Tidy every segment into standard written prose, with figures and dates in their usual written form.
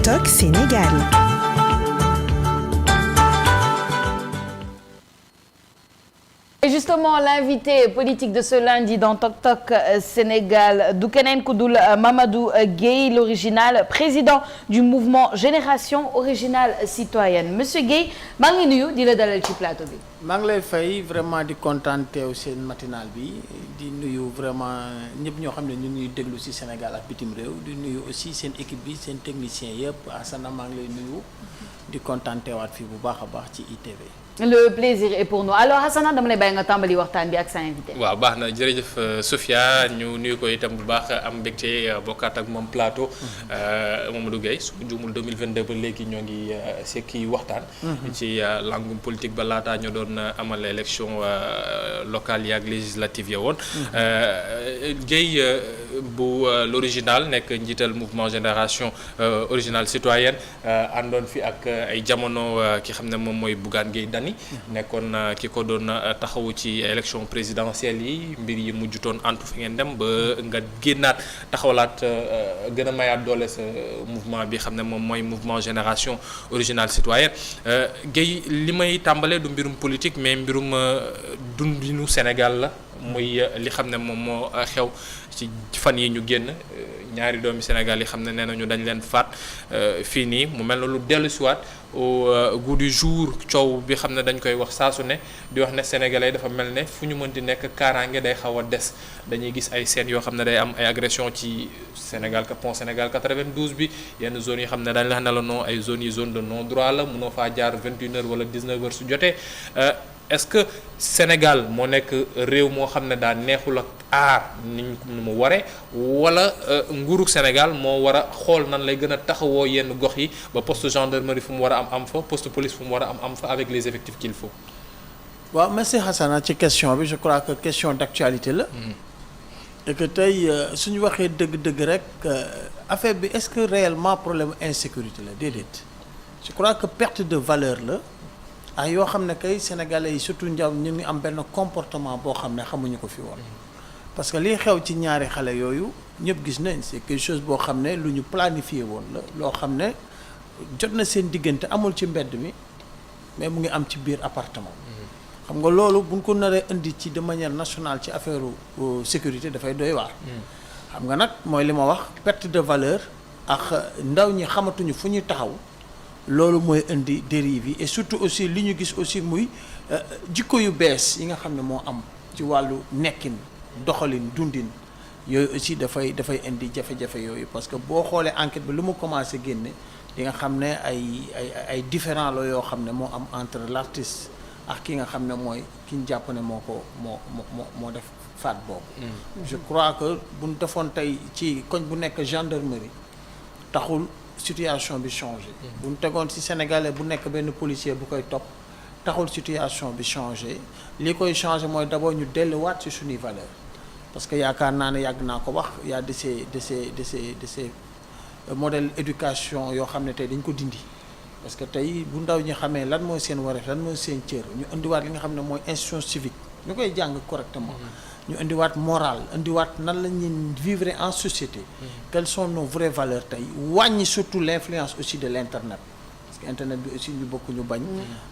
Tok Sénégal. Et justement, l'invité politique de ce lundi dans Tok Tok Sénégal du keneen ku dul Mamadou Gueye, l'original président du mouvement Génération Originale Citoyenne. Monsieur Gueye, maa ngi nuyu di la dalal ci plateau bi. maa ngi lay fay vraiment di kontaan teew seen matinal bi di nuyu vraiment ñëpp ñoo xam ne ñu ngi déglu ci Sénégal ak bitim réew di nuyu aussi seen équipe bi seen technicien yëpp Asana maa ngi lay nuyu di kontaan teewaat fii bu baax a baax ci ITV. Le plaisir est pour nous alors Hassana dama lay bàyyi nga tàmbali waxtaan bi ak sa invité. waaw baax na jërëjëf Sofia ñu nuyu ko itam bu baax am mbégte bokkaat ak moom plateau. Mamadou Gueye su ma juumul 2022 ba léegi ñoo ngi sekki waxtaan. ci langum politique ba laataa ñu doon amal élection locale yi ak législative ya woon. Gueye bu l'original nekk njiital mouvement Génération Originale Citoyenne àndoon fi ak ay jamono ki xam ne moom mooy Bougane Gueye Dany nekkoon ki ko doon taxawu ci élection présidentielle yi mbir yi mujjutoon antu fi ngeen dem ba nga génnaat taxawalaat gën a mayaat doole sa mouvement bi xam ne moom mooy mouvement Génération Originale Citoyenne. Gueye li may tàmbalee du mbirum politique mais mbirum dundinu Sénégal la muy li xam ne moom moo xew ci fan yi ñu génn ñaari doomi Sénégal yi xam ne nee nañu dañ leen faat fii nii mu mel na lu dellu siwaat au goût du jour coow bi xam ne dañ koy wax saa su ne di wax ne sénégalais dafa mel ne fu ñu mënti nekk kaaraange day xaw a des dañuy gis ay scènes yoo xam ne day am ay agression ci Sénégal pont Sénégal 92 bi yenn zones yi xam ne dañ la ne la non ay zones yi zone de non droit la mënoo faa jaar 21h wala 19h su jotee est-ce que Sénégal moo nekk réew moo xam ne daa neexul ak aar ni mu waree wala nguuru Sénégal moo war a xool nan lay gën a taxawoo yenn gox yi ba poste gendarmerie fu mu war a am fa poste police fu mu war a am fa avec les effectifs qu'il faut. waaw merci Hassana ci question bi je crois que question d'actualité la. et que tey suñu waxee dëgg-dëgg rek affaire bi est-ce que réellement problème insécurité la déedéet je crois que perte de valeur la. yoo xam ne kay sénégalais yi surtout njaw ñu ngi am benn comportement boo xam ne xamuñu ko fi woon parce que liy xew ci ñaari xale yooyu ñëpp gis nañ c'est quelque chose boo xam ne lu ñu planifié woon la loo xam ne jot na seen diggante amul ci mbedd mi mais mu ngi am ci biir appartement xam nga loolu buñ ko naree indi ci de manière nationale ci affaire sécurité dafay doy waar xam nga nag mooy li ma wax perte de valeur ak ndaw ñi xamatuñu fu ñuy taxaw loolu mooy indi dérive yi et surtout aussi li ñu gis aussi muy jikko yu bees yi nga xam ne moo am ci wàllu nekkin doxalin dundin yooyu aussi dafay indi jafe-jafe yooyu parce que boo xoolee enquête bi lu mu commencé génne di nga xam ne ay différent la yoo xam ne moo am entre l'artiste ak ki nga xam ne mooy ki ñu jàpp ne moo def faat boobu. Je crois que bu ñu defoon tey ci koñ bu nekk gendarmerie taxul. Situation bi changé bu ñu tegoon ci sénégalais bu nekk benn policier bu koy topp taxul situation bi changé li koy changé mooy d'abord ñu delluwaat ci suñuy valeur parce que yaakaar naa ne yàgg naa ko wax y a de ces modèles éducation yoo xam ne tey dañ ko dindi parce que tey bu ndaw ñi xamee lan mooy seen wareef lan mooy seen cër ñu indiwaat li nga xam ne mooy institution civique ñu koy jàng correctement ñu indiwaat morale indiwaat nan la ñuy vivre en société quelles sont nos vraies valeurs tey wàññi surtout l'influence aussi de l'internet parce que internet bi aussi ñu bokk ñu bañ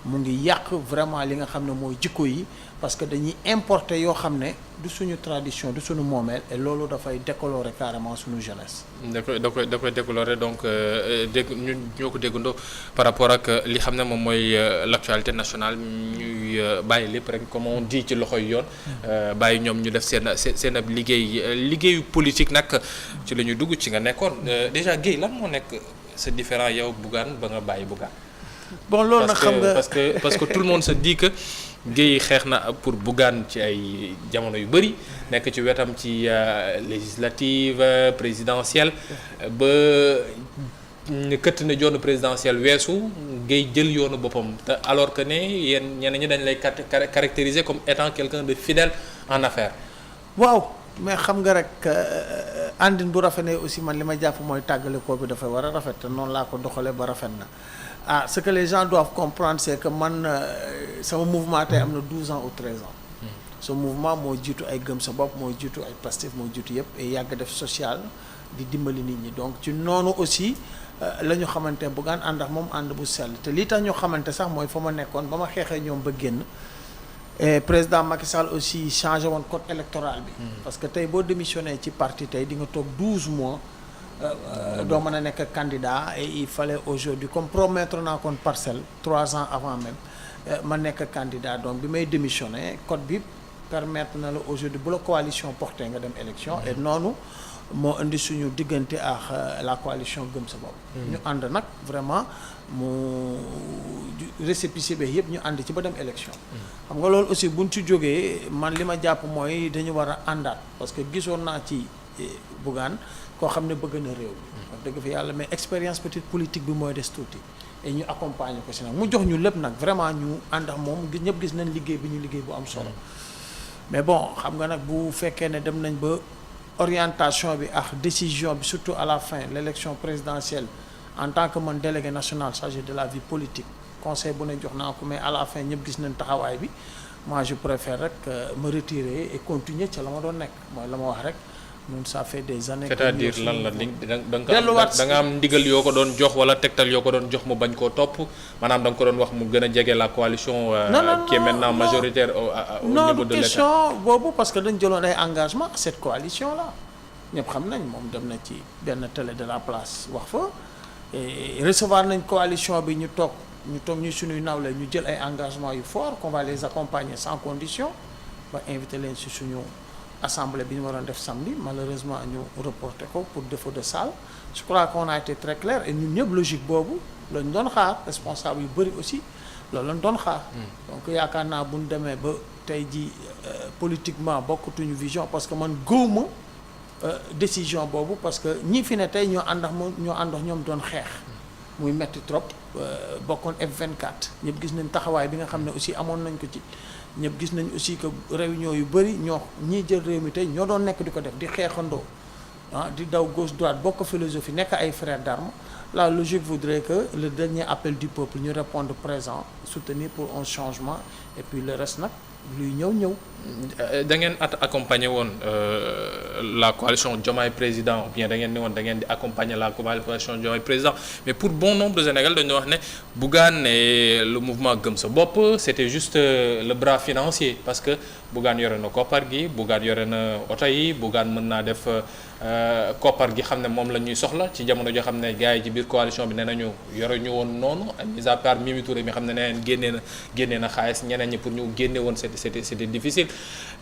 mu ngi yàq vraiment li nga xam ne mooy jikko yi parce que dañuy importer yoo xam ne du suñu tradition du suñu moomeel et loolu dafay décolorer carrément suñu jeunesse da koy décolorer donc ñoo ko déggandoo par rapport ak li xam ne moom mooy l'actualité nationale ñuy bàyyi lépp rek comme on dit ci loxoy yoon bàyyi ñoom ñu def seen ab liggéeyu politique nag ci la ñuy dugg ci nga nekkoon déjà Gueye lan moo nekk c'est différent yow Bougane ba nga bàyyi Bougane bon loolu nag xam nga parce que tout le monde se dit que Gueye xeex na pour Bougane ci ay jamono yu bëri nekk ci wetam ci législative présidentielle ba këtt na joonu présidentielle weesu Gueye jël yoonu boppam te alors que ne yéen ñenn ñi dañ lay caractériser comme étant quelqu'un de fidèle en affaires. waaw mais xam nga rek àndin bu rafet ne aussi man li ma jàpp mooy tàggalikoo bi dafay war a rafet te noonu laa ko doxalee ba rafet na ce que les gens doivent comprendre c'est que man sama mouvement tey am na 12 ans ou 13 ans ce mouvement moo jiitu ay gëm sa bopp moo jiitu ay Pastef moo jiitu yëpp et yàgg def social di dimbali nit ñi donc ci noonu aussi la ñu xamante Bougane ànd ak moom ànd bu sell te lii tax ñu xamante sax mooy fa ma nekkoon ba ma xeexee ñoom ba génn président Macky Sall aussi changé woon code électoral bi. parce que tey boo démissionné ci parti tey di nga toog 12 mois. doo mën a nekk candidat et il fallait aujourd'hui comme promettre naa kon parcelle 3 ans avant même ma nekk candidat donc bi may démissionné code bi permettre na la aujourd'hui bu la coalition porté nga dem élection et noonu moo indi suñu diggante ak la coalition Gëm Sa Bopp. ñu ànd nag vraiment mu récépissé bi yëpp ñu ànd ci ba dem élection. xam nga loolu aussi buñ ci jógee man li ma jàpp mooy dañu war a àndaat parce que gisoon naa ci Bougane koo xam ne bëgg na réew mi. wax dëgg fa yàlla mais expérience peut-être politique bi mooy des tuuti. et ñu accompagner ko si nag mu jox ñu lépp nag vraiment ñu ànd ak moom ñëpp gis nañ liggéey bi ñu liggéey bu am solo. mais bon xam nga nag bu fekkee ne dem nañ ba orientation bi ak décision bi surtout à la fin l'élection présidentielle en tant que man délégué national chargé de la vie politique conseil bu ne jox naa ko mais à la fin ñëpp gis nañ taxawaay bi moi je préfère rek me retirer et continuer ca la ma doon nekk mooy la ma wax rek. ñun ça fait des années. c'est-à-dire lan la da nga am ndigal yoo ko doon jox wala tegtal yoo ko doon jox mu bañ koo topp maanaam da nga ko doon wax mu gën a jege la coalition. qui est maintenant majoritaire au niveau de l'État. question boobu parce que dañ jëloon ay engagement cette coalition là ñëpp xam nañ moom dem na ci benn télé de la place wax fa et recevoir nañ coalition bi ñu toog ñu suñuy nawle ñu jël ay engagements yu fort qu'on va les accompagner sans condition ba invité leen ci suñu. assemblée bi ñu waroon def samedi malheureusement ñu reporté ko pour défaut de salle je crois qu'on a été très clair et ñun ñëpp logique boobu lañ doon xaar responsable yu bëri aussi loolu lañ doon xaar. donc yaakaar naa bu ñu demee ba tey jii politiquement bokkatuñu vision parce que man gëwuma décision boobu parce que ñi fi ne tey ñoo ànd ak ñoom doon xeex. muy metti trop bokkoon F24 ñëpp gis nañ taxawaay bi nga xam ne aussi amoon nañ ko ci. ñëpp gis nañ aussi que réunion yu bëri ñii jël réew mi tey ñoo doon nekk di ko def di xeexandoo di daw gauche droite bokk philosophie nekk ay frères d'armes la logique voudrait que le dernier appel du peuple ñu répondre présent soutenir pour un changement et puis le reste nag luy ñëw. da ngeen accompagner woon la coalition Diomaye président ou bien da ngeen ne woon da ngeen di accompagner la coalition Diomaye président mais pour bon nombre de Sénégalais dañu wax ne Bougane et le mouvement Gëm Sa Bopp c'était juste le bras financier parce que Bougane yore na koppar gi Bougane yore na oto yi Bougane mën naa def koppar gi xam ne moom la ñuy soxla ci jamono joo xam ne gars yi ci biir coalition bi nee nañu yore ñu woon noonu mis à part Mimi Touré mi xam ne neen génnee na xaalis ñeneen ñi pour ñu génne woon c'était difficile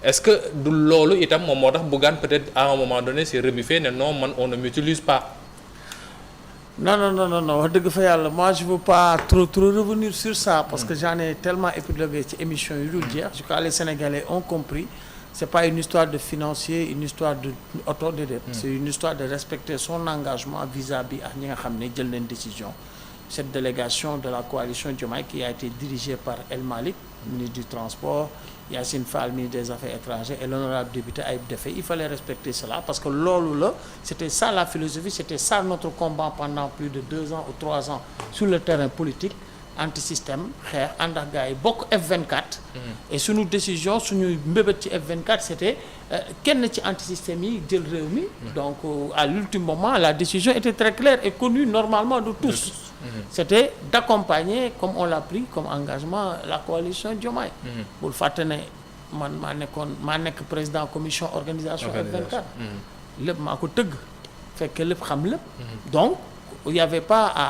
est-ce que du loolu itam moom moo tax Bougane peut-être à un moment donné s'est rebuffé ne non man on ne m'utilise pas. non wax dëgg fa yàlla moi je veux pas trop revenir sur ça parce que j'en ai tellement épilogué ci émission yu dul jeex je crois que les Sénégalais ont compris c'est pas une histoire de financier une histoire de auto déedéet c'est une histoire de respecter son engagement vis-à-vis ak ñi nga xam ne jël nañ décision cette délégation de la coalition Diomaye qui a été dirigée par El Malick ministre du transport Yacine Fall ministre des affaires étrangères et l'honorable député Ayib Daffé il fallait respecter cela parce que loolu la c'était ça la philosophie c'était ça notre combat pendant plus de 2 ans ou 3 ans sur le terrain politique anti-système xeex ànd ak gars yi bokk F24 et suñu décision suñu mbébét ci F24 c'était kenn ci anti-système yi jël réew mi donc à l'ultime moment la décision était très claire et connue normalement de tous c'était d'accompagner comme on l'a pris comme engagement la coalition Diomaye bul fàtte ne man maa nekk président commission organisation F24 lépp maa ko tëgg fekk lépp xam lépp donc il y avait pas à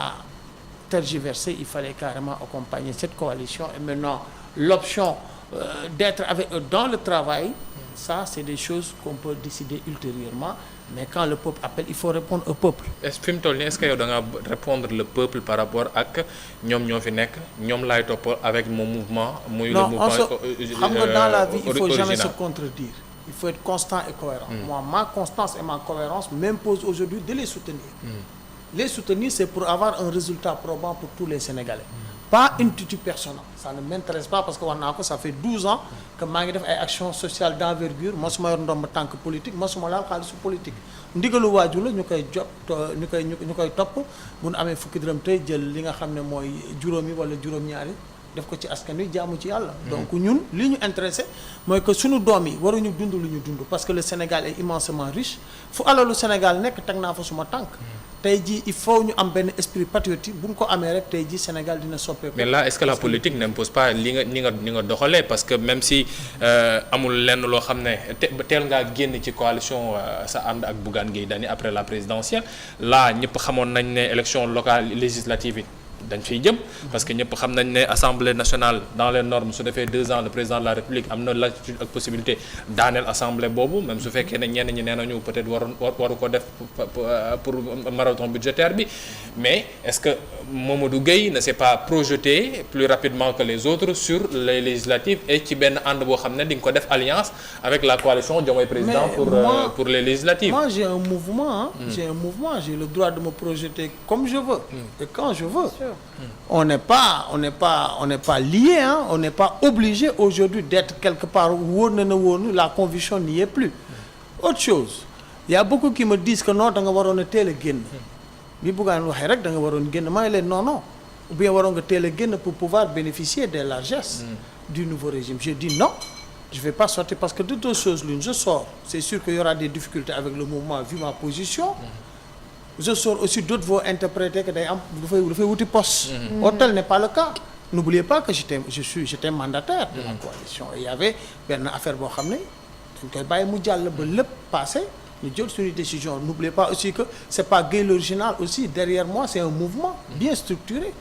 tergiverser il fallait carrément accompagner cette coalition et maintenant l'option d'être avec eux dans le travail ça c'est des choses qu'on peut décider ultérieurement mais quand le peuple appelle il faut répondre au peuple. est-ce fi mu toll nii est-ce que yow da nga répondre le peuple par rapport ak ñoom ñoo fi nekk ñoom laay topp avec mon mouvement. muy le mouvement xam nga dans la vie il faut jamais se contredire il faut être constant et cohérent. Moi ma constance et ma cohérence m'impose aujourd'hui de les soutenir. Les soutenir c'est pour avoir un résultat probant pour tous les Sénégalais. Pas une attitude personnelle ça ne m'intéresse pas parce que wax naa ko ça fait 12 ans que maa ngi def ay actions sociales d'envergure mosuma yor ndomb tànk politique mosuma laal xaalisu politique ndigalu waaju la ñu koy topp bu nu amee fukki dërëm tey jël li nga xam ne mooy juróomi wala juróom-ñaari def ko ci askan wi jaamu ci yàlla. donc ñun li ñu intéressé mooy que suñu doom yi waruñu dund lu ñu dund parce que le Sénégal est immensément riche fu alalu Sénégal nekk teg naa fa suma tànk. tey jii il faut ñu am benn esprit patriotique bu ñu ko amee rek tey jii Sénégal dina soppeeku. mais là est-ce que la politique n'impose pas li nga doxalee parce que même si amul lenn loo xam ne teel ngaa génn ci coalition sa ànd ak Bougane Gueye Dany après la présidentielle là ñëpp xamoon nañ ne élection locale législative yi dañ fiy jëm parce que ñëpp xam nañ ne assemblée nationale dans les normes su defee 2 ans le président de la république am na latitude ak possibilité daaneel assemblée boobu même su fekkee ne ñenn ñi nee nañu peut-être waru ko def pour marathon budgétaire bi mais est-ce que Mamadou Gueye ne s'est pas projeté plus rapidement que les autres sur les législatives et ci benn ànd boo xam ne di nga ko def alliance avec la coalition Diomaye président pour les législatives. Moi j'ai un mouvement j'ai le droit de me projeter comme je veux et quand je veux. On n'est pas lié, hein? On n'est pas obligé aujourd'hui d'être quelque part wóor na woonu la conviction n'y est plus. Autre chose, il y a beaucoup qui me disent que non da nga waroon a teel a génn bi Bougane waxee rek da nga waroon génn maa ngi leen non ou bien waroon nga teel a génn pour pouvoir bénéficier des largesses du nouveau régime. Je dis non, je vais pas sortir parce que de deux choses l'une, je sors, c'est sûr qu'il y aura des difficultés avec le mouvement vu ma position. Je sors aussi d'autres vont interpréter que day am dafay wuti poste. Or tel n'est pas le cas. N'oubliez pas que j'étais mandataire de la coalition. Et il y avait benn affaire boo xam ne dañ koy bàyyi mu jàll ba lépp passé ñu jël suñu décision. N'oubliez pas aussi que c'est pas Gueye l'original aussi derrière moi c'est un mouvement bien structuré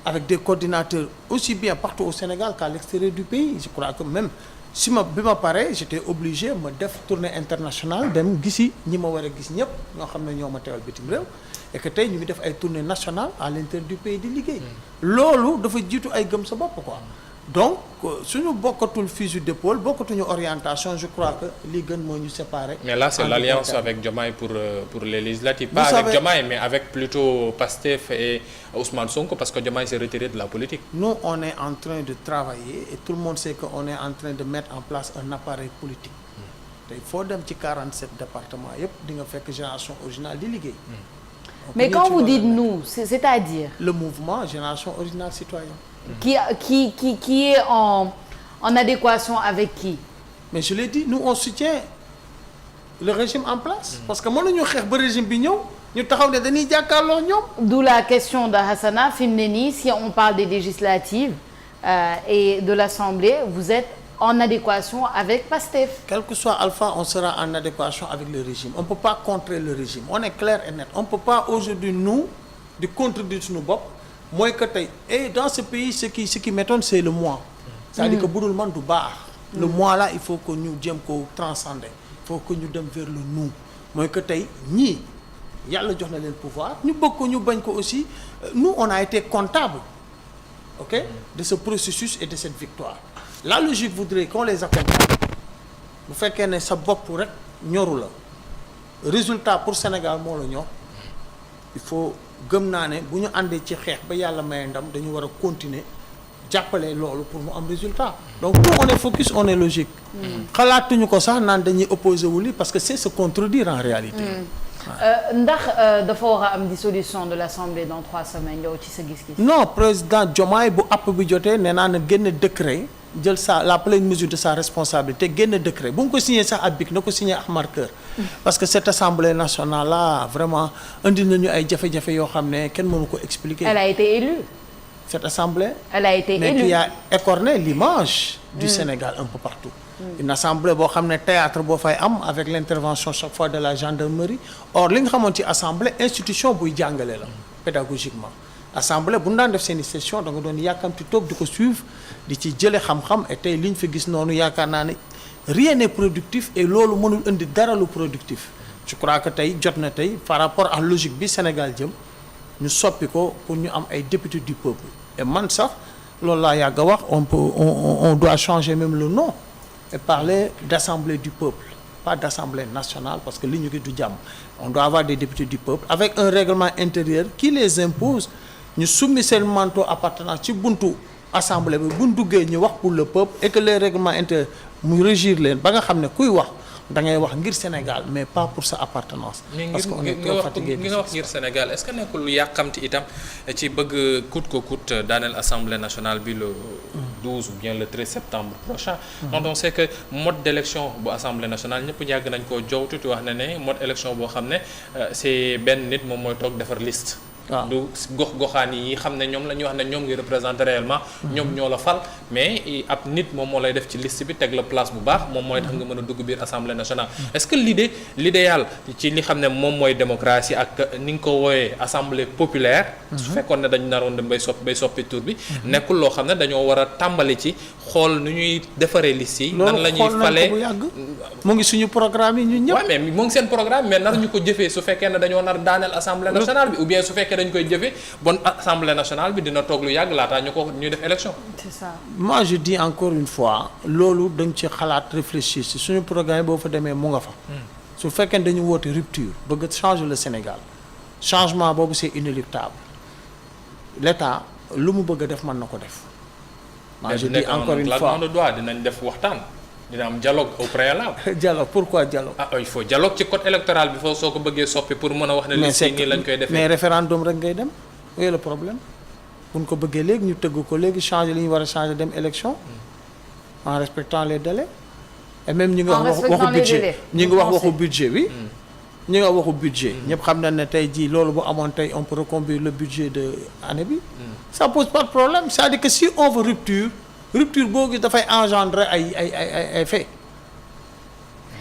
avec des coordinateurs aussi bien partout au Sénégal qu'à l'extérieur du pays. Je crois que même bi ma paree j'étais obligé ma def tournée internationale dem gisi ñi ma war a gis ñëpp ñoo xam ne ñoo ma teewal bitim réew et que tey ñu ngi def ay tournées nationales à l'intérieur du pays di liggéey. loolu dafa jiitu ay gëm sa bopp quoi. Donc suñu bokkatul fusil d'épaule bokkatuñu orientation je crois que li gën moo ñu séparer. mais là c'est l'alliance avec Diomaye pour les législatives. Pas avec Diomaye mais avec plutôt Pastef et Ousmane Sonko parce que Diomaye s'est retiré de la politique. Nous on est en train de travailler et tout le monde sait que on est en train de mettre en place un appareil politique. tey foo dem ci 47 départements yëpp di nga fekk génération originale di liggéey. Mais quand vous dites nous, c'est-à-dire le mouvement Génération Originale Citoyenne. Qui est en adéquation avec qui? Mais je l'ai dit, nous on soutient le régime en place. Parce que mënuñu xeex ba régime bi ñëw ñu taxaw ne dañuy jàkkaarloo ñoom. D'où la question de Hassana fi mu ne nii si on parle des législatives et de l'Assemblée, vous êtes en adéquation avec Pastef. Quel que soit Alpha, on sera en adéquation avec le régime. On ne peut pas contrer le régime. On est clair et net. On ne peut pas aujourd'hui nous de contredire suñu bopp mooy que tey et dans ce pays ce qui m'étonne c'est le moi. C'est-à-dire que budul man du baax. Le moi là il faut que ñu jéem ko transcender. Il faut que ñu dem vers le nous. Mooy que tey ñii yàlla jox na leen pouvoir ñu bëgg ko ñu bañ ko aussi nous on a été comptable ok de ce processus et de cette victoire. La logique voudrait qu'on les accompagne bu fekkee ne sa bopp rek ñoru la résultat pour Sénégal moo la ñor il faut gëm naa ne bu ñu àndee ci xeex ba yàlla maye ndam dañu war a continuer jàppale loolu pour mu am résultat donc nous on est focus on est logique xalaatuñu ko sax naan dañuy opposé wu li parce que c'est se contredire en réalité ndax dafa war a am dissolution de l'Assemblée dans 3 semaines yow ci sa gis-gis. Non président Diomaye bu app bi jotee nee naa na génn décret jël la pleine mesure de sa responsabilité génn décret bu mu ko signé sax ak BIC na ko signé ak marqueur parce que cette assemblée nationale là vraiment indi nañu ay jafe-jafe yoo xam ne kenn mënu ko expliquer. Elle a été élue. Cette assemblée. Elle a été élue mais qui a écorné l'image du Sénégal un peu partout. Une assemblée boo xam ne théâtre boo fay am avec l'intervention chaque fois de la gendarmerie or li nga xamoon ci assemblée institution buy jàngale la pédagogiquement assemblée bu ñu daan def seeni session da nga doon yàkkamti toog di ko suivre di ci jële xam-xam et tey li ñu fi gis noonu yaakaar naa ne rien n'est productif et loolu mënul indi dara lu productif je crois que tey jot na tey par rapport à logique bi Sénégal jëm ñu soppi ko pour ñu am ay députés du peuple et man sax loolu laa yàgg a wax on doit changer même le nom et parler d'assemblée du peuple pas d'assemblée nationale parce que li ñu ngi du jàmm on doit avoir des députés du peuple avec un règlement intérieur qui les impose ñu summi seen manteau appartenant ci buntu assemblée bi bu ñu duggee ñu wax pour le peuple et que les règlements intérieurs mu régir leen ba nga xam ne kuy wax da ngay wax ngir Sénégal mais pas pour sa appartenance. parce que on est trop fatigué nga wax ngir Sénégal est-ce que nekkul lu yàqamti itam ci bëgg coûte que coûte daaneel assemblée nationale bi le 12 ou bien le 13 septembre prochain. donc on sait que mode d'élection bu assemblée nationale ñëpp yàgg nañ koo jow tuuti wax ne mode élection boo xam ne c'est benn nit moom mooy toog defar liste. waaw du gox-goxaan yi xam ne ñoom la ñuy wax ne ñoom ngi représenter réellement. ñoom ñoo la fal mais ab nit moom moo lay def ci liste bi teg la place bu baax moom mooy tax nga mën a dugg biir assemblée nationale. est-ce que l'idéal ci li xam ne moom mooy démocratie ak ni nga ko wooyee assemblée populaire. su fekkoon ne dañu naroon dem bay soppi tur bi. nekkul loo xam ne dañoo war a tàmbali ci xool nu ñuy defaree liste yi. nan la ñuy falee mu ngi suñu programme yi ñun ñëpp. waaw mais mu ngi seen programme mais nar ñu ko jëfee su fekkee ne dañoo nar daaneel assemblée nationale bi ou bien su fekkee dañ koy jëfee bon assemblée nationale bi dina toog lu yàgg laataa ñuy def élection. c'est ça. moi je dis encore une fois loolu dañ ci xalaat réfléchir si suñu programme boo fa demee mu nga fa. su fekkee dañu woote rupture bëgg changer le Sénégal changement boobu c'est inéluctable l'État lu mu bëgg a def mën na ko def. moi je dis encore une fois dinañ def waxtaan. dina am dialogue au préalable. dialogue pourquoi dialogue. il faut dialogue ci code électoral bi foofu soo ko bëggee soppi pour mën a wax ne. liste yi nii lañ koy defee mais référendum rek ngay dem. où est le problème bu ñu ko bëggee léegi ñu tëgg ko léegi changer li ñu war a changer dem élection en respectant les délais. et même ñi ngi wax waxu budget ñi ngi wax waxu budget bi. ñi ngi wax waxu budget. ñëpp xam nañ ne tey jii loolu bu amoon tey on peut reconduire le budget de année bi. ça pose pas de problème c'est-à-dire que si on veut rupture boo gis dafay engendrer ay fait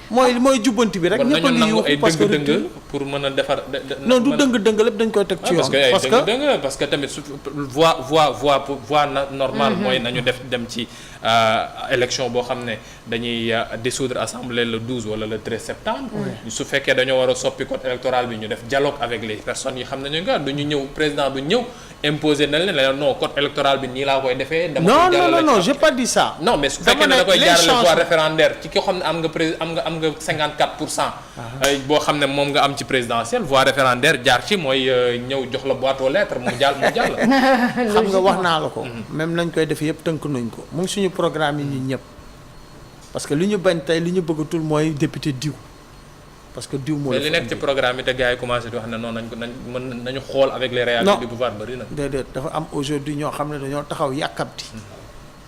mooy jubbanti bi rek. ñëpp a ngi yuuxu parce que dëng pour mën a defar. non du dëng lépp dañ koy teg ci yoon. parce que tamit su voie normale mooy nañu dem ci élection boo xam ne dañuy dissoudre assemblée le 12 wala le 13 septembre. su fekkee dañoo war a soppi code électoral bi ñu def dialogue avec les personnes yi xam ne ñu nga duñu ñëw président du ñëw imposer na leen non code électoral bi nii laa koy defee. non j'ai pas dit ça. non mais su fekkee ne da koy jaarale voie référendaire ci ki xam ne am nga 54%. boo xam ne moom nga am ci présidentielle voie référendaire jaar ci mooy ñëw jox la boîte aux lettres mu jàll. xam nga wax naa la ko. même nañ koy def yëpp tënk nañ ko mu ngi suñu programme yi ñun ñëpp parce que li ñu bañ tey li ñu bëggatul mooy député diw parce que diw moo. mais li nekk ci programme yi te gars yi commencé di wax ne noonu nañu xool avec les réalités du pouvoir bari na. déedéet dafa am aujourd'hui ñoo xam ne dañoo taxaw yàkkamti.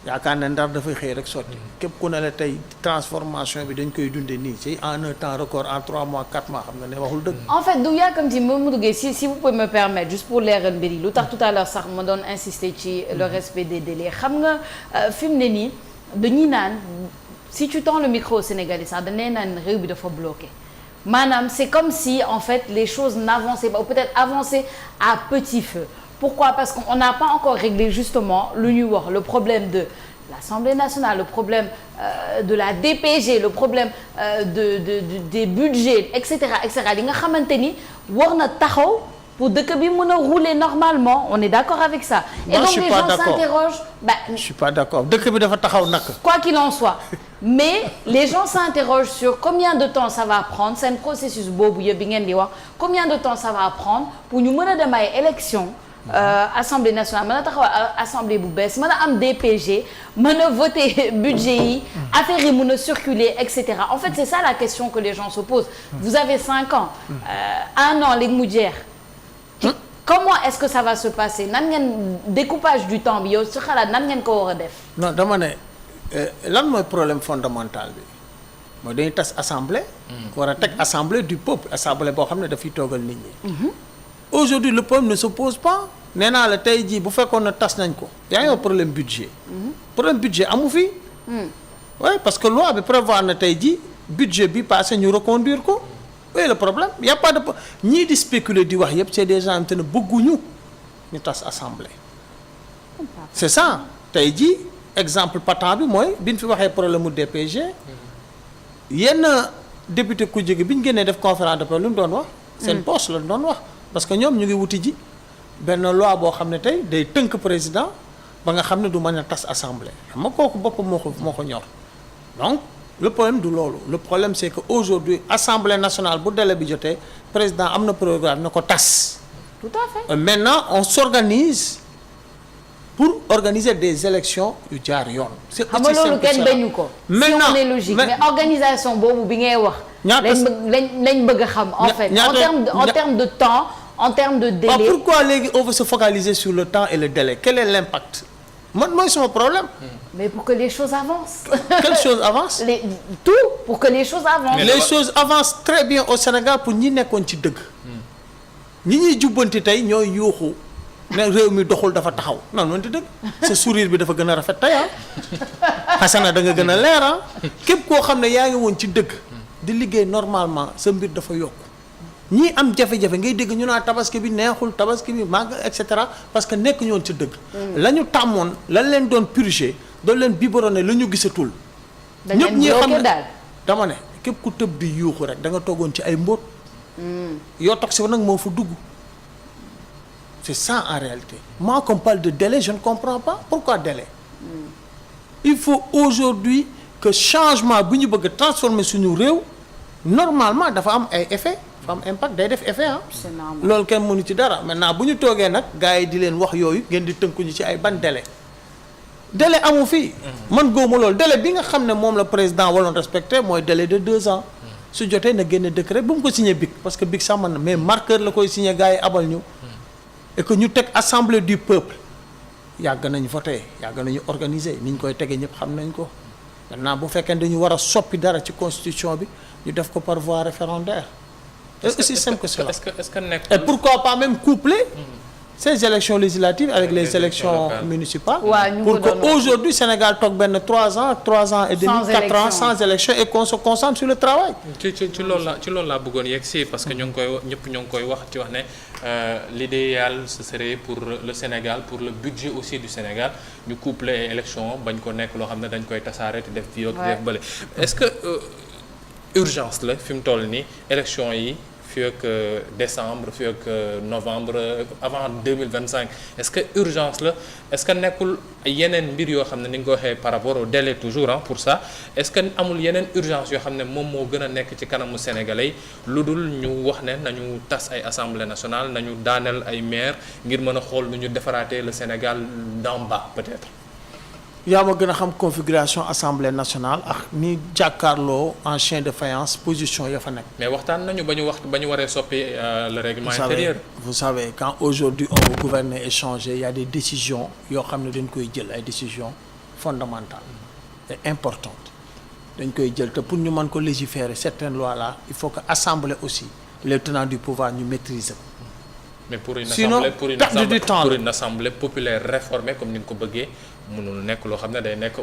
yaakaar ne ndar dafay xëy rek sotti. képp ku ne la tey transformation bi dañ koy dundee nii ci en un temps record en 3 mois 4 mois xam nga ne waxul dëgg. en fait du yàkkamti Mamadou Gueye si vous pouvez me permettre juste pour leeral mbir yi lu tax tout à l'heure sax ma doon insister ci le respect des délais xam nga fi mu ne nii dañuy naan si tu tends le micro au Sénégalais sax dañuy naan réew bi dafa bloqué. maanaam c'est comme si en fait les choses n'avançaient pas ou peut-être avançaient à petit feu. Pourquoi? Parce qu'on n'a pas encore réglé justement lu ñuy wax le problème de l'Assemblée nationale, le problème de la DPG, le problème des budgets, etc., etc. li nga xamante ni war na taxaw pour dëkk bi mën a rouler normalement. On est d'accord avec ça. Moi, et donc les gens s'interrogent. Je suis pas d'accord. Dëkk bi dafa taxaw nag. Quoi qu'il en soit. Mais les gens s'interrogent sur combien de temps ça va prendre seen processus boobu yëpp bi ngeen di wax combien de temps ça va prendre pour ñu mën a dem ay élections. Assemblée nationale mën a taxaw assemblée bu bees mën a am DPG mën a voter budget yi affaire yi mën a circuler et cetera en fait c'est ça la question que les gens se posent. Vous avez 5 ans 1 an léegi mu jeex comment est-ce que ça va se passer nan ngeen découpage du temps bi yow ci xalaat nan ngeen ko war a def. non dama ne lan mooy problème fondamental bi mooy dañuy tas assemblée. war a teg assemblée du peuple assemblée boo xam ne dafay toogal nit ñi. Aujourd'hui le problème ne se pose pas nee naa la tey jii bu fekkoon na tas nañ ko yaa ngi wax problème budget. problème budget amu fi. oui parce que loi bi prévoir na tey jii budget bi passé ñu reconduire ko oui le problème y a pas de ñii di spéculer di wax yëpp c'est des gens te ne bëgguñu ñu tas assemblée. c'est ça tey jii exemple patent bi mooy bi ñu fi waxee problème mu DPG. yenn député ku jóge bi ñu génnee def conférence de presse lu mu doon wax. seen poste la doon wax. parce que ñoom ñu ngi wuti ji benn loi boo xam ne tey day tënk président ba nga xam ne du mën a tas assemblée xam nga kooku boppam moo ko ñor donc le problème du loolu le problème c'est que aujourd'hui assemblée nationale bu délai bi jotee président am na programme na ko tas. tout à fait. Maintenant on s'organise pour organiser des élections yu jaar yoon. c'est xam nga loolu kenn bañu ko. maintenant si on est logique mais organisation boobu bi ngay wax. ñaata lañ bëgg a xam en fait. en terme de temps en terme de délai. pourquoi léegi on veut se focaliser sur le temps et le délai quel est l'impact man mooy sama problème. mais pour que les choses avancent. quelle chose avance. tout pour que les choses avancent. les choses avancent très bien au Sénégal pour ñi nekkoon ci dëgg. ñi ñuy jubbanti tey ñooy yuuxu ne réew mi doxul dafa taxaw non non dëgg sa sourire bi dafa gën a rafet tey Hassana da nga gën a leer képp koo xam ne yaa ngi woon ci dëgg. di liggéey normalement sa mbir dafa yokk ñii am jafe-jafe ngay dégg ñu naa tabaski bi neexul tabaski bi màgg et cetera parce que nekk ñoon ci dëgg. la ñu tàmmoon lan leen doon purger doon leen biberonné la ñu gisatul. ñëpp ñi xam ne dama ne képp ku tëb di yuuxu rek da nga toogoon ci ay mbóot. yoo toog si nag moo fa dugg. c'est ça en réalité. moi qu'on parle de délai je ne comprends pas pourquoi délai. il faut aujourd'hui que changement bu ñu bëgg a transformer suñu réew normalement dafa am ay effets. dafa am impact day def effet c'est normal loolu kenn mënu ci dara maintenant bu ñu toogee nag gars yi di leen wax yooyu ngeen di tënkuñu ci ay ban délai. délai amu fii. man góobu loolu délai bi nga xam ne moom la président waroon respecté mooy délai de 2 ans. su jotee na génne décret bu mu ko signé BIC parce que BIC sax man na mais marqueur la koy signé gars yi abal ñu. et que ñu teg assemblée du peuple yàgg nañ voté yàgg nañu organiser ni ñu koy tegee ñëpp xam nañ ko maintenant bu fekkee dañu war a soppi dara ci constitution bi ñu def ko par voie référendaire. c'est aussi simple que cela. est-ce que nekk. et pourquoi pas même coupler ces élections législatives avec les élections municipales. pour que aujourd'hui Sénégal toog benn 3 ans et demi 4 ans sans élection et qu'on se concentre sur le travail. ci loolu laa bëggoon yegg si parce que ñoo ngi koy ñëpp ñoo ngi koy wax ci wax ne l'idéal ce serait pour le Sénégal pour le budget aussi du Sénégal ñu coupler ay élections bañ ko nekk loo xam ne dañ koy tasaare te def fii ak def bële. est-ce que urgence la fi mu toll nii élections yi. fii ak décembre fii ak novembre avant 2025 est-ce que urgence la est-ce que nekkul yeneen mbir yoo xam ne ni nga ko waxee par rapport au délai toujours pour ça est-ce que amul yeneen urgence yoo xam ne moom moo gën a nekk ci kanamu sénégalais lu dul ñu wax ne nañu tas ay assemblée nationale nañu daaneel ay maire ngir mën a xool nu ñu defaraatee le Sénégal d'en bas peut-être. yaa ma gën a xam configuration assemblée nationale ak ni jàkkaarloo en chien de faïence position ya fa nekk. mais waxtaan nañu ba ñu waree soppi le règlement intérieur. vous savez quand aujourd'hui on veut gouverner et changer il y a des décisions yoo xam ne dañ koy jël ay décisions fondamentales et importantes dañ koy jël te pour ñu mën ko légiférer certaines lois là il faut que assemblée aussi les tenants du pouvoir ñu maîtriser ko. mais pour une assemblée populaire réformée comme ni nga ko bëggee mënul nekk loo xam ne day nekk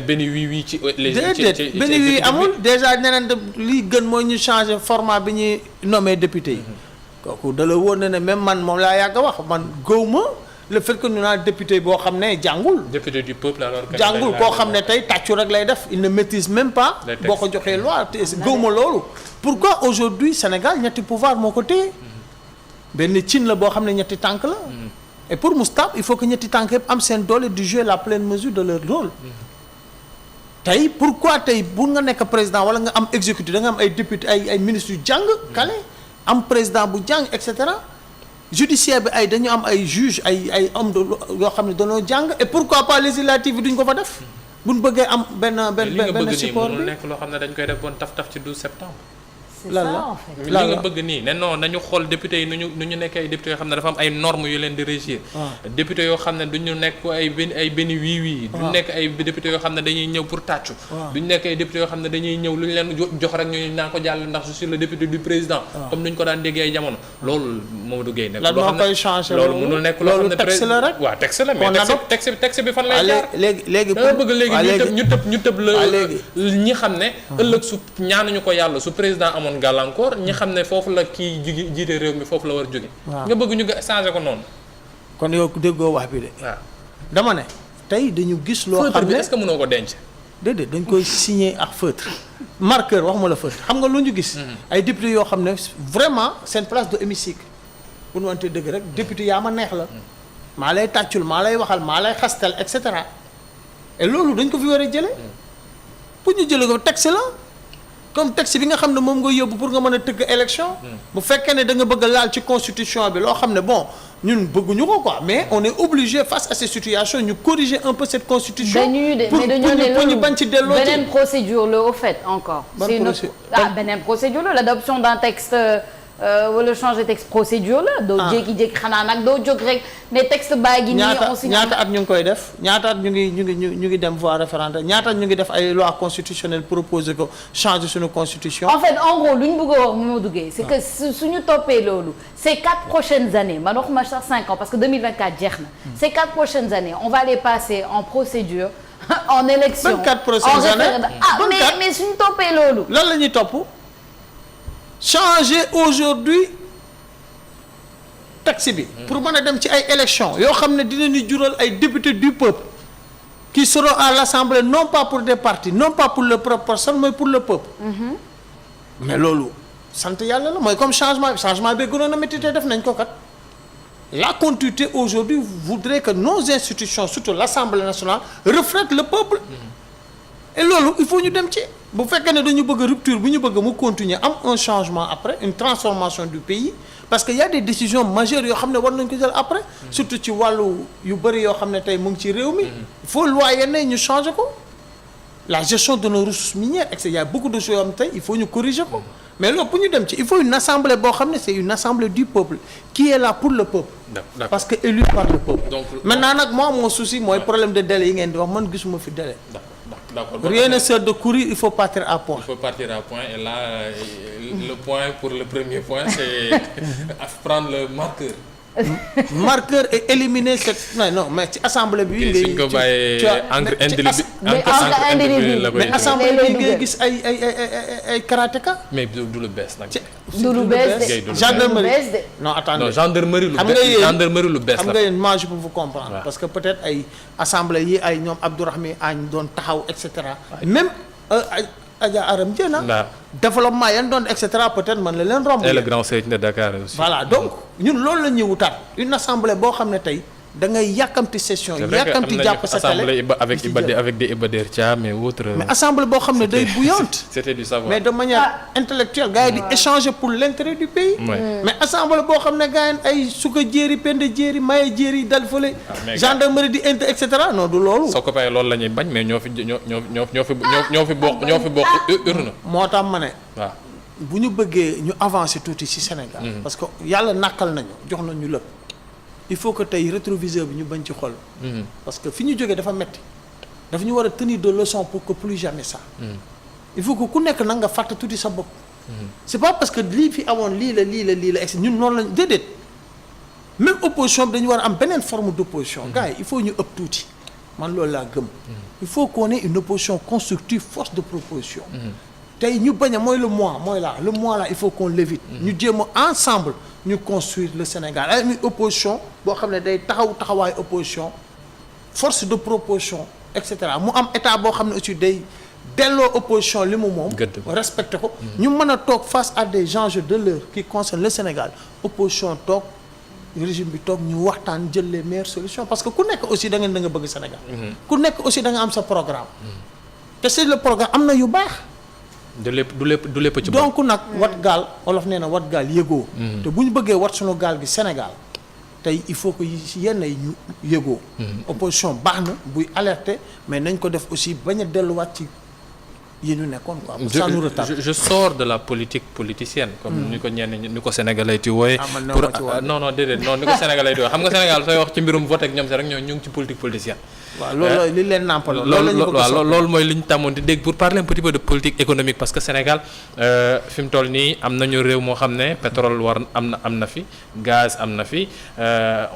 benn wii ci déedéet benn wii amul déjà neneen lii gën mooy ñu changer format bi ñuy nommer député yi kooku da la wóor ne ne même man moom laa yàgg a wax man gëwma le fait que ñu naan député boo xam ne jàngul député du peuple alors que jàngul koo xam ne tey tàccu rek lay def il ne maîtrise même pas boo ko joxee loi te gëwma loolu pourquoi aujourd'hui Sénégal ñetti pouvoir moo ko téye benn cin la boo xam ne ñetti tànk la et pour mu stable il faut que ñetti tànk yëpp am seen doole di jouer la pleine mesure de leur rôle tey pourquoi tey bu nga nekk président wala nga am exécutif da nga am ay député ay ministres yu jàng kale am président bu jàng et cetera judiciaire bi dañu am ay juge ay hommes de yoo xam ne dañoo jàng et pourquoi pas législative bi duñ ko fa def bu ñu bëggee am benn support bi nekk loo xam ne dañ koy def bon taf ci 12 septembre. c'est ça en fait. li nga bëgg nii ne non nañu xool député yi nu ñu nekkee ay député yoo xam ne dafa am ay normes yu leen di régir. député yoo xam ne duñu nekk ay benn wii. duñu nekk ay député yoo xam ne dañuy ñëw pour tàccu. duñu nekk ay député yoo xam ne dañuy ñëw lu ñu leen jox rek ñu naan ko jàll ndax je suis le député du président. comme ni ñu ko daan déggee ay jamono. loolu Mamadou Gueye nekk. lan moo koy changé loolu mënul nekk loo xam ne texte la rek. waaw texte la mais texte bi fan lay jaar. léegi dama bëgg léegi ñu tëb la ñi xam ne ëllëg su ñaanuñu ko yàlla su président amoon gàllankoor ñi xam ne foofu la kii jiite réew mi foofu la war a jóge nga bëgg ñu changer ko noonu. kon yow déggoo wax bi de. waaw dama ne tey dañu gis. loo xam ne est-ce que mënoo ko denc. déedéet dañ koy signer ak feutre marqueur waxuma la feutre xam nga lu ñu gis. ay député yoo xam ne vraiment seen place de hémicycle bu ñu wante dëgg rek député yaa ma neex la. maa lay tàccul maa lay waxal maa lay xastal et cetera et loolu dañ ko fi war a jëlee. pour ñu jëlee ko texte la. comme texte bi nga xam ne moom nga yóbbu pour nga mën a tëgg élection. bu fekkee ne da nga bëgg a laal ci constitution bi loo xam ne bon ñun bëgguñu ko quoi mais on est obligé face à ces situations ñu corriger un peu cette constitution. pour ñu bañ ci delloo ci beneen procédure la au fait encore. beneen procédure la l'adoption d'un texte. wala changer texte procédure la. doo jékki-jékki xanaa nag doo jóg rek ne texte baa ngi nii. on signe ñaata at ñu ngi koy def ñaata at ñu ngi dem voie référendaire ñaata at ñu ngi def ay loi constitutionnelle proposé ko changer suñu constitution. en fait en gros lu ñu bëgg a wax Mamadou Gueye c'est que suñu toppee loolu ces 4 prochaines années man waxuma sax 5 ans parce que 2024 jeex na. ces 4 prochaines années on va les passer en procédure en élection. 24 prochaines années mais suñu toppee loolu. lan la ñuy topp. changer aujourd'hui texte bi. pour mën a dem ci ay élections yoo xam ne dinañu jural ay députés du peuple qui seront à l'Assemblée non pas pour des partis non pas pour leur propre personne mais pour le peuple. mais loolu sant yàlla la mooy comme changement bi gënoon a métti te def nañ ko kat. La continuité aujourd'hui voudrait que nos institutions surtout l'Assemblée nationale reflètent le peuple. et loolu il faut ñu dem ci. bu fekkee ne dañu bëgg rupture bu ñu bëgg mu continuer am un changement après une transformation du pays parce que y a des décisions majeures yoo xam ne war nañ ko jël après surtout ci wàllu yu bëri yoo xam ne tey mu ngi ci réew mi il faut loi yenn ñu changer ko la gestion de nos ressources minières et il y a beaucoup de choses yoo xam ne tey il faut ñu corriger ko mais loolu pour ñu dem ci il faut une assemblée boo xam ne c'est une assemblée du peuple qui est là pour le peuple parce que élu par le peuple maintenant nag moi mon souci mooy problème de délai yi ngeen di wax man gisuma fi délai. D'accord. Rien ne sert de courir, il faut partir à point. Il faut partir à point et là le point pour le premier point c'est prendre le marqueur. Marqueur et éliminer cette non mais ci assemblée bi. ngay suñ ko bàyyee encre indélébile la koy mais assemblée bi ngay gis ay karatéka. mais du lu bees nag. du lu bees de gendarmerie non attendez non gendarmerie lu bees la. xam nga yéen moi je peux vous comprendre. parce que peut-être ay assemblée yi ay ñoom Abdourahmane Agne doon taxaw et cetera. même Adja Aram Dieng développement yan doon et cetera peut-être man la leen romb. et le grand serigne de Dakar aussi. voilà donc ñun loolu la ñuy wutaat une assemblée boo xam ne tey da ngay yàkkamti session. yàkkamti jàpp sa télé avec des Iba Der Thiam mais autres. mais assemblée boo xam ne day bouillante. c'était du savoir mais de manière intellectuelle gars yi di échanger pour l'intérêt du pays. mais assemblée boo xam ne gars yi ay suka jéeri pende jéeri maye jéeri dal fële. gendarmerie di inter et cetera non du loolu. soo ko fayee loolu la ñuy bañ mais ñoo fi bokk urne. moo tax ma ne. waaw bu ñu bëggee ñu avancer tuuti ci Sénégal. parce que yàlla nàkkal nañu jox nañu lépp. il faut que tey rétroviseur bi ñu bañ ci xool. parce que fi ñu jógee dafa metti dafa ñu war a tenir de leçon pour que plus jamais ça. il faut que ku nekk nag nga fàtte tuuti sa bopp. c'est pas parce que lii fi amoon lii la ñun noonu lañ déedéet même opposition bi dañu war a am beneen forme d'opposition. gars yi il faut ñu ëpp tuuti man loolu laa gëm. il faut qu'on ait une opposition constructive force de proposition. tey ñu bañ a mooy le mois là il faut qu'on l'évite. ñu jéem a ensemble. ñu construire le Sénégal ay une opposition boo xam ne day taxawaay opposition force de proposition et cetera mu am état boo xam ne aussi day delloo opposition li mu moom respecté ko ñu mën a toog face à des enjeux de l'heure qui concernent le Sénégal opposition toog régime bi toog ñu waxtaan jël les meilleures solutions parce que ku nekk aussi da nga bëgg Sénégal ku nekk aussi da nga am sa programme te c'est le programme am na yu baax du lépp ci donc nag wat gaal olof nee na wat gaal yëgoo te bu ñu bëggee wat sunu gaal gi Sénégal tey il faut que yenn yi ñu yëgoo opposition baax na buy alerter mais nañ ko def aussi bañ a delluwaat ci yi ñu nekkoon quoi ça nous retarde je sors de la politique politicienne comme ni ko ñenn ni ko sénégalais ti wooye pour non déedéet non ni ko sénégalais ti wooye xam nga Sénégal sooy wax ci mbirum vote ak ñoom si rek ñoo ñu ngi ci politique politicienne waaw loolu li leen nàmpaloo loolu mooy li ñu tàmmoon di dégg pour parler un petit peu de politique économique parce que Sénégal fi mu toll nii am nañu réew moo xam ne pétrole am na fi gaz am na fi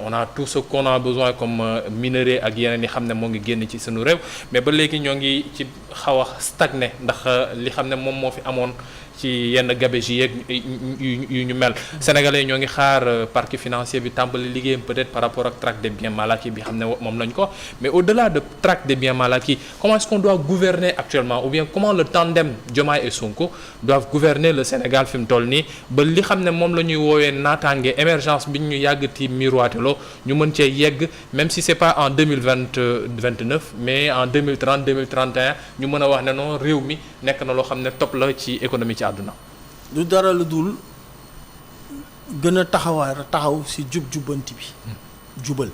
on a tout ce qu'on a besoin comme minerai ak yeneen yi xam ne moo ngi génn ci suñu réew mais ba léegi ñoo ngi ci xaw a stagné ndax li xam ne moom moo fi amoon ci yenn gabegie yeeg yu ñu mel sénégalais ñoo ngi xaar parquet financier bi tàmbali liggéeyam peut-être par rapport ak traque des biens mal acquis bi xam ne moom lañ ko mais au-delà de traque des biens mal acquis comment est-ce qu'on doit gouverner actuellement ou bien comment le tandem Diomaye et Sonko doivent gouverner le Sénégal fi mu toll nii ba li xam ne moom la ñuy woowee naataange émergence bi ñu yàggati miroiteloo ñu mën cee yegg même si c'est pas en 2029 mais en 2030 2031 ñu mën a wax ne non réew mi nekk na loo xam ne topp la ci économie ci àdduna. du dara lu dul gën a taxaw ci jubbanti bi. jubal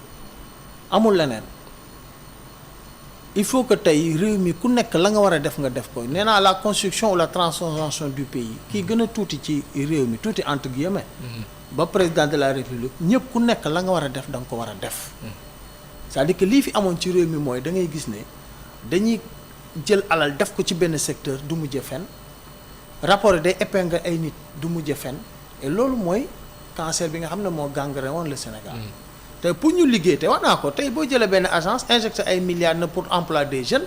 amul leneen il faut que tey réew mi ku nekk la nga war a def nga def ko nee naa la construction ou la transformation du pays kii gën a tuuti ci réew mi tuuti entre guillemets. ba président de la république ñëpp ku nekk la nga war a def da nga ko war a def. c'est-à-dire que lii fi amoon ci réew mi mooy da ngay gis ne dañuy jël alal def ko ci benn secteur du mujje fenn rapport yi day épingler ay nit du mujje fenn et loolu mooy cancer bi nga xam ne moo gangréné woon le Sénégal. te pour ñu liggéey te wax naa ko tey boo jëlee benn agence injecté ay milliards na pour emploi des jeunes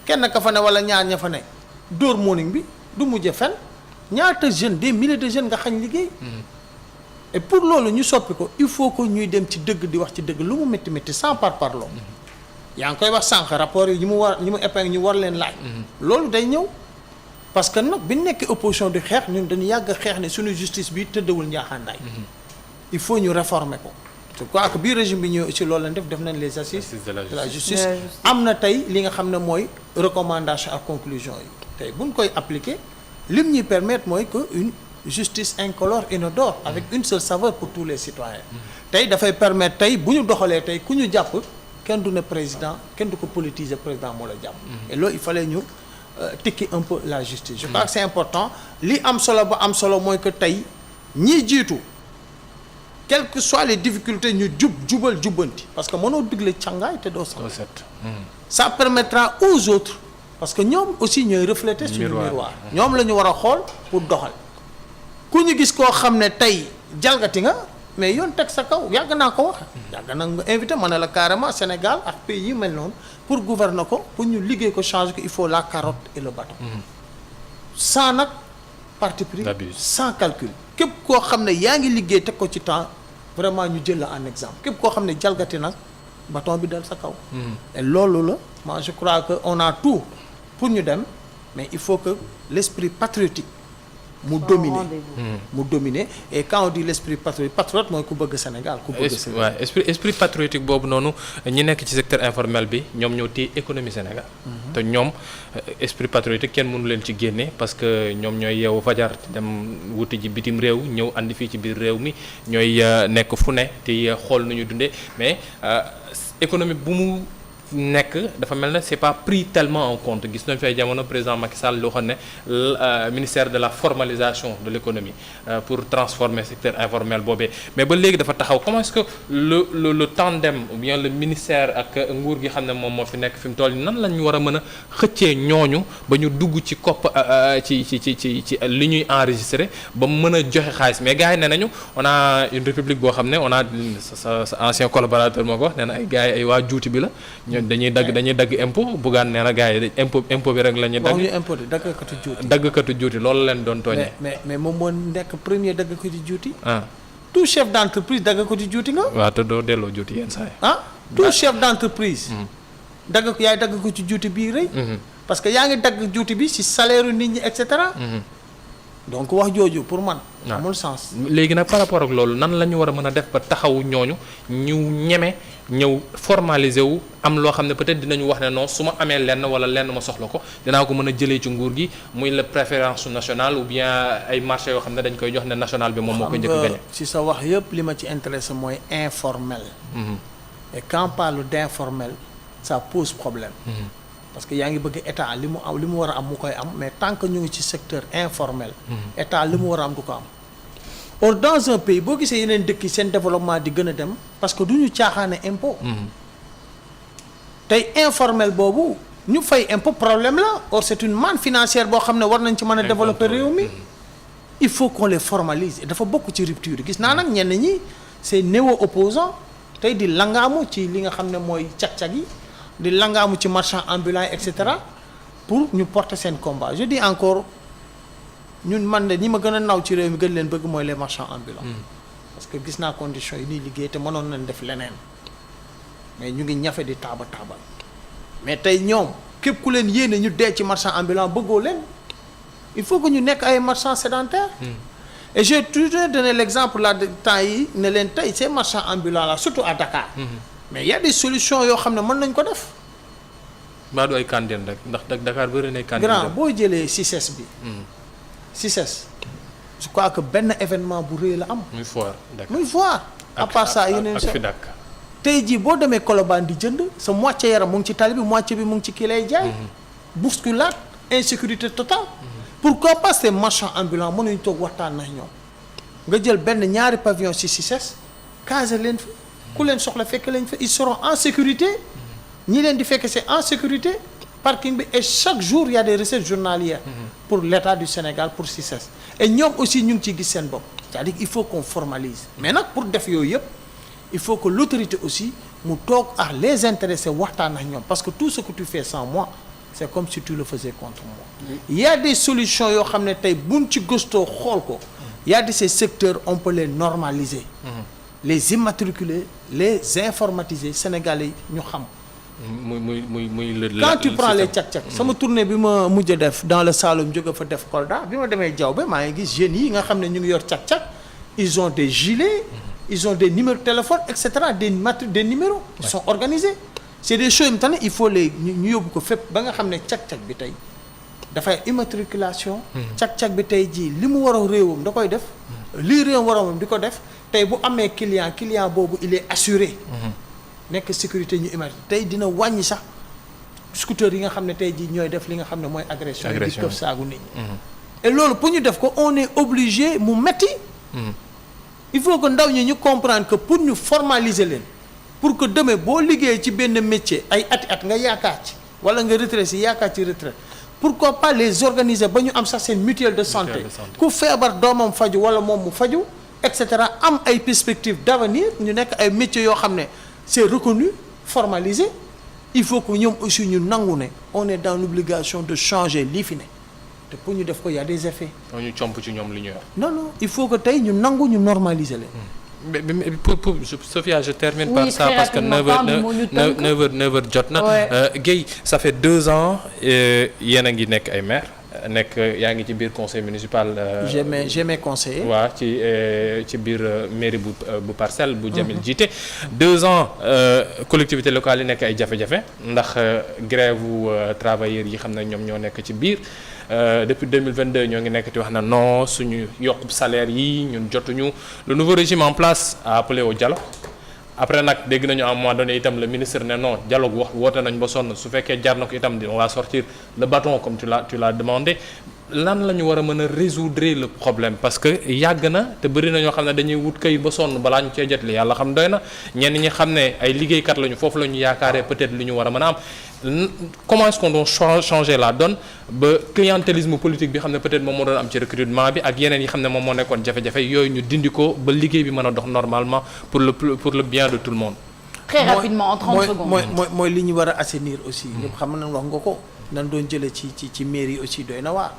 kenn ka fa ne wala ñaar ña fa ne dóor morning bi du mujje fenn ñaata jeunes des milliers de jeunes nga xañ liggéey. et pour loolu ñu soppi ko il faut que ñuy dem ci dëgg di wax ci dëgg lu mu métti métti sans parparloo. yaa ngi koy wax sànq rapport yi ñu mu épingle ñu war leen laaj. loolu day ñëw parce que nag bi nekkee opposition di xeex ñun dañu yàgg xeex ne suñu justice bi tëddawul njaaxaandaay. il faut ñu réformer ko. je crois que bii régime bi ñëw ci loolu lañ def nañ les assises de la justice am na tey li nga xam ne mooy recommandation ak conclusion yi tey buñ koy appliquer lim ñuy permettre mooy que une justice incolore inodore avec une seule saveur pour tous les citoyens tey dafay permettre tey bu ñu doxalee tey ku ñu jàpp kenn du ne président kenn du ko politiser président moo la jàpp et loolu il fallait ñu tikki un peu la justice je crois que c'est important li am solo ba am solo mooy que tey ñii jiitu quelles que soient les difficultés ñu jubal jubbanti parce que mënoo digle càngaay te doo set ça permettra aux autres parce que ñoom aussi ñooy refléter suñu miroir ñoom la ñu war a xool pour doxal ku ñu gis koo xam ne tey jalgati nga mais yoon teg sa kaw yàgg naa ko wax yàgg naa nga invité ma ne la carrément Sénégal ak pays yi mel noonu pour gouverner ko pour ñu liggéey ko changer ko il faut la carotte et le bâton sans nag parti pris sans calcul képp koo xam ne yaa ngi liggéey teg ko ci temps vraiment ñu jël la en exemple képp koo xam ne jalgati nag bâton bi dal sa kaw et loolu la moi je crois que on a tout pour ñu dem mais il faut que l'esprit patriotique mu dominer et quand on dit l'esprit patriote mooy ku bëgg Sénégal ku bëgg Sénégal esprit patriotique boobu noonu ñi nekk ci secteur informel bi ñoom ñoo téye économie Sénégal te ñoom esprit patriotique kenn mënu leen ci génne parce que ñoom ñooy yeewu fajar dem wuti ji bitim réew ñëw andi fii ci biir réew mi ñooy nekk fu ne te xool nu ñu dundee mais économie bu mu nekk dafa mel ne c'est pas pris tellement en compte gis nañu fay jamono président Macky Sall loo xam ne ministère de la formalisation de l'économie pour transformer secteur informel boobee mais ba léegi dafa taxaw comment est-ce que le tandem ou bien le ministère ak nguur gi xam ne moom moo fi nekk fi mu toll nan la ñu war a mën a xëccee ñooñu ba ñu dugg ci kopp ci li ñuy enregistrer ba mu mën a joxe xaalis mais gars yi nee nañu on a une république boo xam ne on a sa ancien collaborateur moo ko wax nee na ay gars yi ay waa juuti bi la dañuy dagg impôt buggaan nee na gars yi impôt bi rek la ñuy daggkatu juuti loolu leen doon tooñee mais moom moo nekk premier daggkatu juuti tout chef d'entreprise daggkatu juuti nga waaw te doo delloo juuti yenn saa yi tout chef d'entreprise yaay daggkatu juuti bii rëy parce que yaa ngi dagg juuti bi ci salaire nit ñi et cetera donc wax jooju pour man amul sens léegi nag par rapport ak loolu nan la ñu war a mën a def ba taxawu ñooñu ñu ñeme ñëw formaliser wu am loo xam ne peut-être dinañu wax ne non su ma amee lenn wala lenn ma soxla ko dinaa ko mën a jëlee ci nguur gi muy la préférence nationale ou bien ay marché yoo xam ne dañ koy jox ne national bi moom moo koy njëkk a gagné. ci sa wax yëpp li ma ci intéressé mooy informel. et quand on parle d'informel ça pose problème. parce que yaa ngi bëgg état li mu war a am mu koy am mais tant que ñu ngi ci secteur informel. état li mu war a am du ko am. or dans un pays boo gisee yeneen dëkk yi seen développement di gën a dem parce que du ñu caaxaane impôt. tey informel boobu ñu fay impôt problème la or c'est une manne financière boo xam ne war nañ ci mën a développer réew mi. il faut qu'on les formalise dafa bokk ci rupture gis naa nag ñenn ñi c'est néo-opposant tey di langaamu ci li nga xam ne mooy cag-cag yi. di langaamu ci marchand ambulant et cetera pour ñu porter seen combat je dis encore ñun man de ñi ma gën a naw ci réew mi gën leen bëgg mooy les marchands ambulants. parce que gis naa conditions yi ñuy liggéey te mënoon nañ def leneen mais ñu ngi ñafe di taabal mais tey ñoom képp ku leen yéene ñu dee ci marchand ambulant bëggoo leen il faut que ñu nekk ay marchands sédentaires. et j'ai toujours donné l'exemple là de temps yi ne leen tey ces marchands ambulants là surtout à Dakar. mais il y a des solutions yoo xam ne mën nañ ko def. mbaa du ay cantine rek ndax Dakar bëri na cantine. grand boo jëlee CICES bi. CICES je crois que benn événement bu rëy la am. muy foire Dakar muy foire. à part ça yeneen ak fi Dakar. tey jii boo demee Colobane di jënd sa moitié yaram mu ngi ci tali bi moitié bi mu ngi ci kii lay jaay. bousculade insécurité totale. pourquoi pas ces marchands ambulants mënuñ toog waxtaan nañ ñoom. nga jël benn ñaari pavillon ci CICES caser leen fi ku leen soxla fekk leen fa ils seront en sécurité. ñi leen di fekk c'est en sécurité parking bi et chaque jour il y a des recettes journalières. pour l'État du Sénégal pour CICES. et ñoom aussi ñu ngi ciy gis seen bopp. c'est-à-dire il faut qu'on formalise. mais nag pour def yooyu yëpp il faut que l'autorité aussi mu toog ak les intéressés waxtaan ak ñoom parce que tout ce que tu fais sans moi c'est comme si tu le faisais contre moi. il y a des solutions yoo xam ne tey buñ ci gëstoo xool ko. il y a de ces secteurs on peut les normaliser. les immatriculer les informatiser Sénégalais ñu xam. quand tu prends les cak-cak sama tournée bi ma mujj def dans le Saloum jóge fa def Kolda bi ma demee Diaobé maa ngi gis jeunes yi nga xam ne ñu ngi yor cak-cak ils ont des gilets ils ont des numéros de téléphone et cetera des numéros ils sont organisés c'est des choses tamit il faut les ñu yóbbu ko fépp ba nga xam ne cak-cak bi tey dafay immatriculation cak-cak bi tey jii li mu war a réewam da koy def lii réewam waroon di ko def tey bu amee client boobu il est assuré nekk sécurité ñu imagine tey dina wàññi sax scooter yi nga xam ne tey jii ñooy def li nga xam ne mooy agression yi di këf saagu nit ñi et loolu pour ñu def ko on est obligé mu metti il faut que ndaw ñi ñu comprendre que pour ñu formaliser leen pour que demain boo liggéey ci benn métier ay at nga yaakaar ci wala nga retraité si yaakaar ci retraite pourquoi pas les organiser ba ñu am sax seen mutuelle de santé ku feebar doomam faju wala moom mu faju et cetera am ay perspectives d'avenir ñu nekk ay métiers yoo xam ne c'est reconnu formalisé il faut que ñoom aussi ñu nangu ne on est dans l'obligation de changer lii fi ne te pour ñu def ko y a des effets. ñu comp ci ñoom li ñu yor. non il faut que tey ñu nangu ñu normaliser leen. mais pour Sophia je termine par ça parce que 9h jot na. Guèye ça fait 2 ans yéen a ngi nekk ay maire nekk yaa ngi ci biir conseil municipal. j'ai mes conseillers. waaw ci biir mairie bu Parcelles bu Jamil jiite. 2 ans collectivités locales yi nekk ay jafe-jafe ndax grève wu travailleurs yi xam ne ñoom ñoo nekk ci biir. Depuis 2022 ñoo ngi nekk di wax na non suñu yokk salaire yi ñun jotuñu le nouveau régime en place a appelé au dialogue après nag dégg nañu à un moment donné itam le ministre ne non dialogue woote nañ ba sonn su fekkee jar na ko itam on va sortir le bâton comme tu l'as demandé lan la ñu war a mën a résoudre le problème parce que yàgg na te bëri na ñoo xam ne dañuy wut kay ba sonn balaa ñu cee jot li yàlla xam doy na ñenn ñi xam ne ay liggéeykat lañu foofu la ñu yaakaaree peut-être li ñu war a mën a am comment est-ce qu'on doit changer la donne ba clientélisme politique bi xam ne peut-être moom moo doon am ci recrutement bi ak yeneen yi xam ne moom moo nekkoon jafe-jafe yooyu ñu dindi ko ba liggéey bi mën a dox normalement pour le bien de tout le monde. Très rapidement en 30 secondes. mooy li ñu war a assainir aussi. ñëpp xam nañ wax nga ko nan doon jëlee ci mairie aussi doy na waar.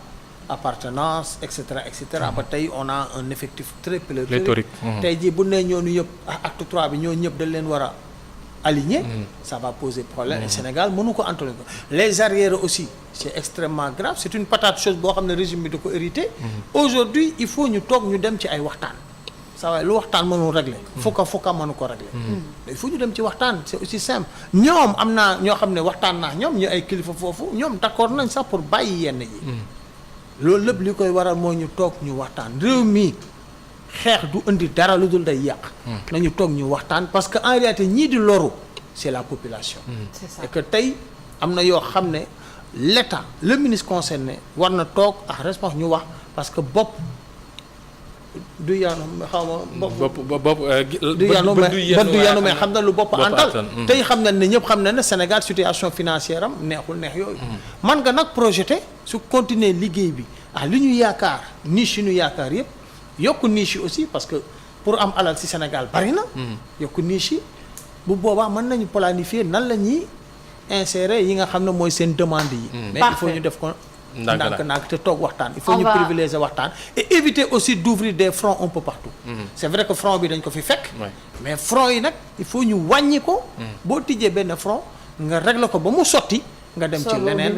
appartenance et cetera ba tey on a un effectif très pléthorique. tey jii bu nee ñooñu yëpp acte 3 bi ñooñu ñëpp dañ leen war a aligner. ça va poser problème et Sénégal mënu ko antoler ko les arriérés aussi c'est extrêmement grave c'est une patate chose boo xam ne régime bi da ko hérité. aujourd'hui il faut ñu toog ñu dem ci ay waxtaan. ça va lu waxtaan mënul régler. fokka mënu ko régler. il faut ñu dem ci waxtaan c'est aussi simple ñoom am naa ñoo xam ne waxtaan naa ñoom ñu ay kilifa foofu ñoom d'accord nañ sax pour bàyyi yenn yi. loolu lépp li koy waral mooy ñu toog ñu waxtaan réew mi xeex du indi dara lu dul day yàq. nañu toog ñu waxtaan parce que en réalité ñii di loru c'est la population. C'est ça. et que tey am na yoo xam ne l'État le ministre concerné war na toog ak responsable ñu wax parce que bopp du yanu xaw ma. bopp du yanu mais xam na lu bopp antal tey xam na ne ñëpp xam na ne Sénégal situation financière am neex yooyu. man nga nag projeté su continuer liggéey bi li ñu yaakaar niche yi ñu yaakaar yëpp yokk niche yi aussi parce que pour am alal ci Sénégal bari na. yokk niche yi bu boobaa mën nañu planifier nan la ñuy insérer yi nga xam ne mooy seen demande yi. mais il faut ñu def ko. ndànk te toog waxtaan il faut ñu privilégier waxtaan et éviter aussi d'ouvrir des fronts un peu partout c'est vrai que front bi dañ ko fi fekk mais front yi nag il faut ñu wàññi ko boo tijjee benn front nga régler ko ba mu sotti nga dem ci leneen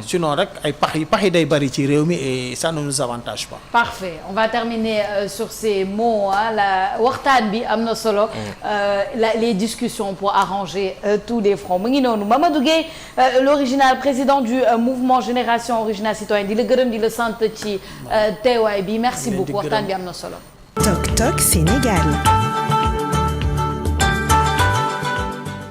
sinon rek ay pax yi day bari ci réew mi et ça ne nous avantage pas. Parfait, on va terminer sur ces mots la waxtaan bi am na solo les discussions pour arranger tous les fronts mu ngi noonu Mamadou Gueye l'original président du mouvement Génération Originale Citoyenne di la gërëm di la sant ci teewaay bi merci beaucoup waxtaan bi am na solo. Tok Tok Sénégal.